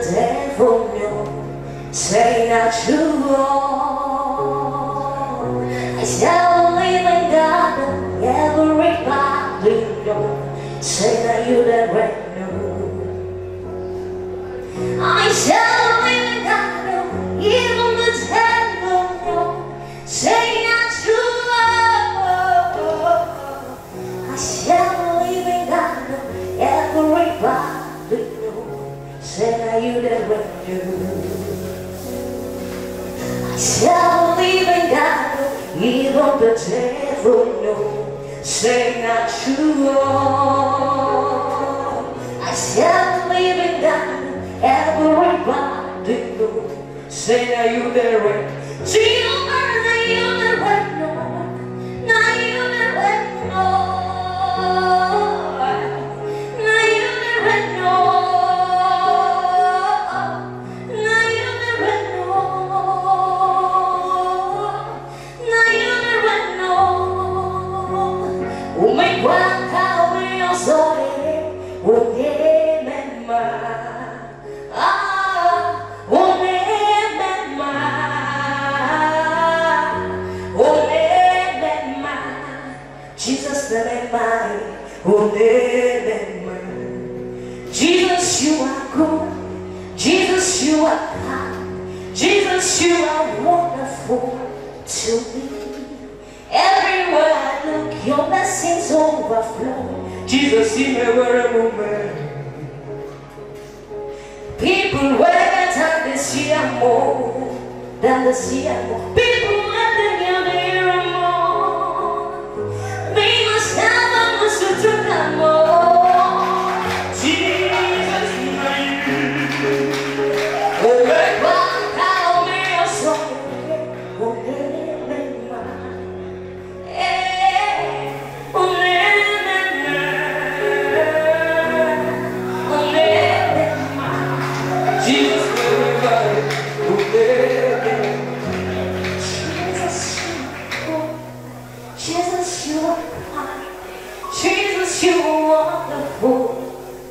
devil know, say not true. I shall believe in God, everybody know, say that you the right know. I shall believe in God, even the devil know, say not true. I shall believe in God, everybody know, say that you the right know. I shall believe in God, even the devil know, say not true. I shall believe in God, everybody know, say that you the right. See you are the you the right know, now you the right know, now you the right know, now you the right know, now you the right know. Umekuwaka uyozoe unemema, unemema, unemema. Jesus the man, unemema. Jesus you are good, Jesus you are kind, Jesus you are wonderful to me. Everywhere I look, your blessings overflow. Jesus, in every moment. People wait and they see more than they see more. People wait and they hear more. They must have a must to come more. Jesus, oh my God, how may I say, oh Jesus, you are wonderful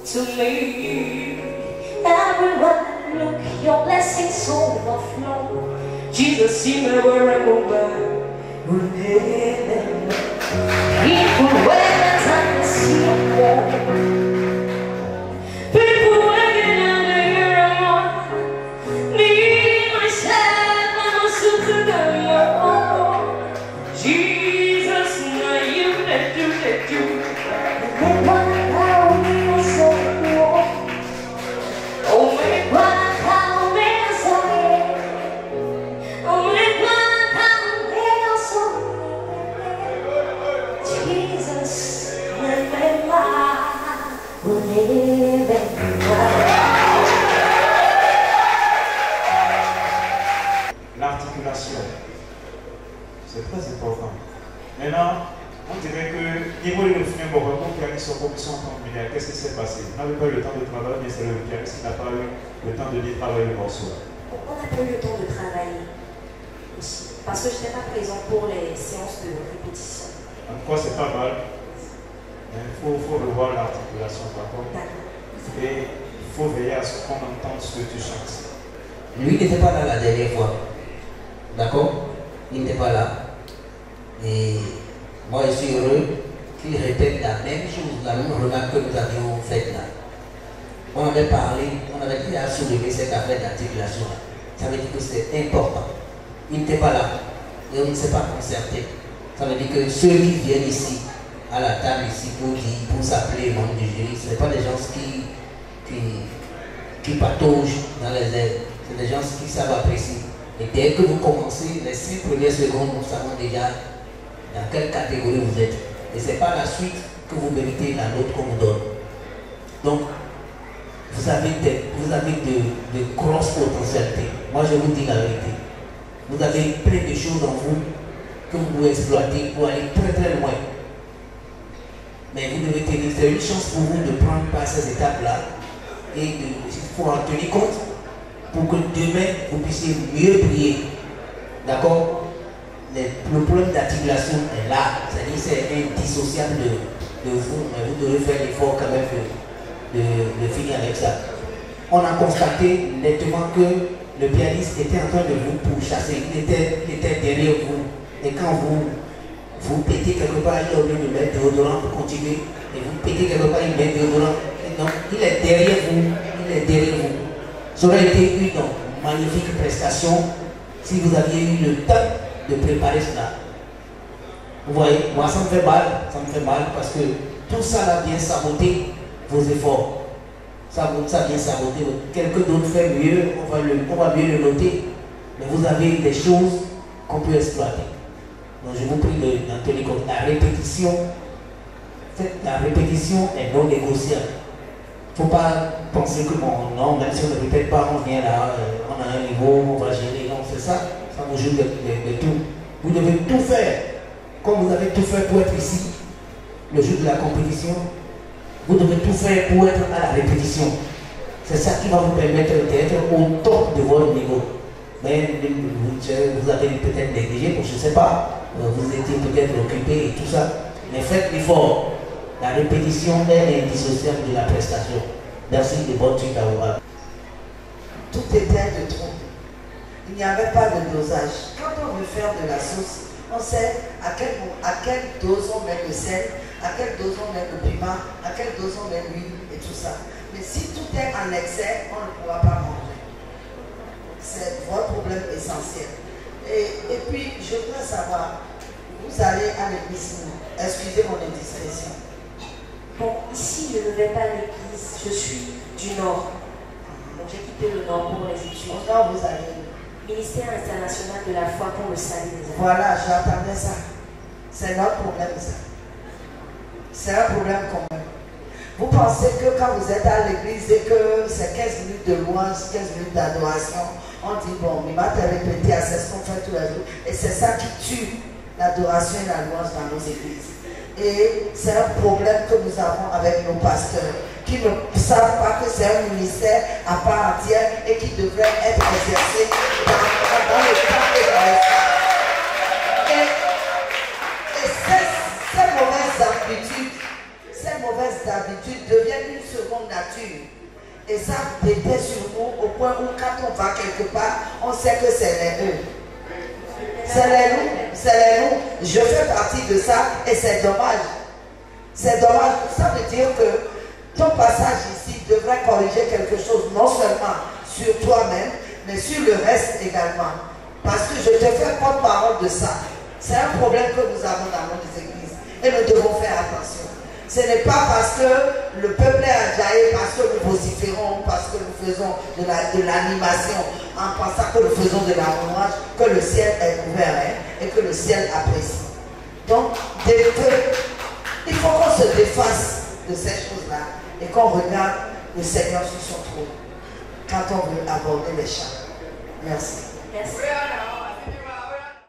to me. Everywhere I look, your blessings overflow. Jesus, you never remember. People wait and they see more. People waiting and they hear more. Me, myself, I'm a superhero. Jesus, now you let do. L'articulation, c'est très important. Maintenant, on dirait que niveau de film, bon, qui a mis son commission en temps de milliard, qu'est-ce qui s'est passé? On n'avait pas eu le temps de travailler, mais c'est le pianiste qui n'a pas eu le temps de dire travailler le morceau. On n'a pas eu le temps de travailler aussi, parce que je n'étais pas présent pour les séances de répétition. En tout cas, c'est pas mal. Il faut revoir l'articulation, d'accord? Et il faut veiller à ce qu'on entende ce que tu chantes. Lui n'était pas là la dernière fois. D'accord? Il n'était pas là. Et moi je suis heureux qu'il répète la même chose, la même remarque que nous avions faite là. On avait parlé, on avait déjà soulevé cette affaire d'articulation là. Ça veut dire que c'est important. Il n'était pas là. Et on ne s'est pas concerté. Ça veut dire que ceux qui viennent ici, à la table ici, pour s'appeler membres du jury, ce ne sont pas des gens qui pataugent dans les airs. C'est des gens qui savent apprécier. Et dès que vous commencez, les 5 premières secondes, nous savons déjà dans quelle catégorie vous êtes. Et ce n'est pas la suite que vous méritez la note qu'on vous donne. Donc, vous avez de grosses potentialités. Moi, je vous dis la vérité. Vous avez plein de choses en vous que vous pouvez exploiter pour aller très très loin. Mais vous devez tenir, c'est une chance pour vous de prendre par ces étapes-là et il faut en tenir compte pour que demain vous puissiez mieux prier. D'accord? Le problème d'articulation est là, c'est-à-dire c'est indissociable de vous, mais vous devez faire l'effort quand même de finir avec ça. on a constaté nettement que le pianiste était en train de vous pourchasser, il était derrière vous. Et quand vous pétez quelque part, il a oublié de mettre déodorant pour continuer. Et vous pétez quelque part, il met déodorant. Et donc, il est derrière vous, il est derrière vous. Ça aurait été une magnifique prestation si vous aviez eu le temps de préparer cela. Vous voyez, moi ça me fait mal parce que tout ça là vient saboter vos efforts. Ça vient saboter. Quelqu'un d'autre fait mieux, on va mieux le noter. Mais vous avez des choses qu'on peut exploiter. Donc je vous prie d'en tenir compte. La répétition est non négociable. Il ne faut pas penser que bon, non, même si on ne répète pas, on vient là, on a un niveau, on va gérer. Non, c'est ça, ça nous joue de tout. Vous devez tout faire, comme vous avez tout fait pour être ici, le jour de la compétition. Vous devez tout faire pour être à la répétition. C'est ça qui va vous permettre d'être au top de votre niveau. Mais vous avez peut-être négligé, je ne sais pas, vous étiez peut-être occupé et tout ça. Mais faites l'effort. La répétition est indissociable de la prestation. Merci de votre truc à vous. Tout était de trop. Il n'y avait pas de dosage. Quand on veut faire de la sauce, on sait à quelle dose on met le sel, à quelle dose on met le piment, à quelle dose on met l'huile et tout ça. Mais si tout est en excès, on ne pourra pas manger. C'est votre problème essentiel. Et puis, je voudrais savoir, vous allez à l'église, excusez mon indiscrétion. Bon, ici, je ne vais pas à l'église, je suis du Nord. Donc j'ai quitté le Nord pour les études. Au Nord, vous allez. Ministère international de la foi pour le salut des âmes. Voilà, j'entendais ça. C'est notre problème, ça. C'est un problème commun. Vous pensez que quand vous êtes à l'église et que c'est 15 minutes de louange, 15 minutes d'adoration, on dit bon, il va te répéter, c'est ce qu'on fait tous les jours. Et c'est ça qui tue l'adoration et la louange dans nos églises. Et c'est un problème que nous avons avec nos pasteurs qui ne savent pas que c'est un ministère à part entière et qui devrait être exercé dans le temps et dans l'espace. Et ces mauvaises habitudes deviennent une seconde nature. Et ça pétait sur nous au point où quand on va quelque part, on sait que c'est les eux. C'est les nous. Je fais partie de ça et c'est dommage. C'est dommage. Ça veut dire que ton passage ici devrait corriger quelque chose, non seulement sur toi-même, mais sur le reste également. Parce que je te fais porte-parole de ça. C'est un problème que nous avons dans nos églises. Et nous devons faire attention. Ce n'est pas parce que le peuple est adjaillé, parce que nous vociférons, parce que nous faisons de l'animation, en pensant que nous faisons de la louange, que le ciel est ouvert et que le ciel apprécie. Donc, il faut qu'on se défasse de ces choses-là et qu'on regarde le Seigneur sur son trône quand on veut aborder les chants. Merci. Merci.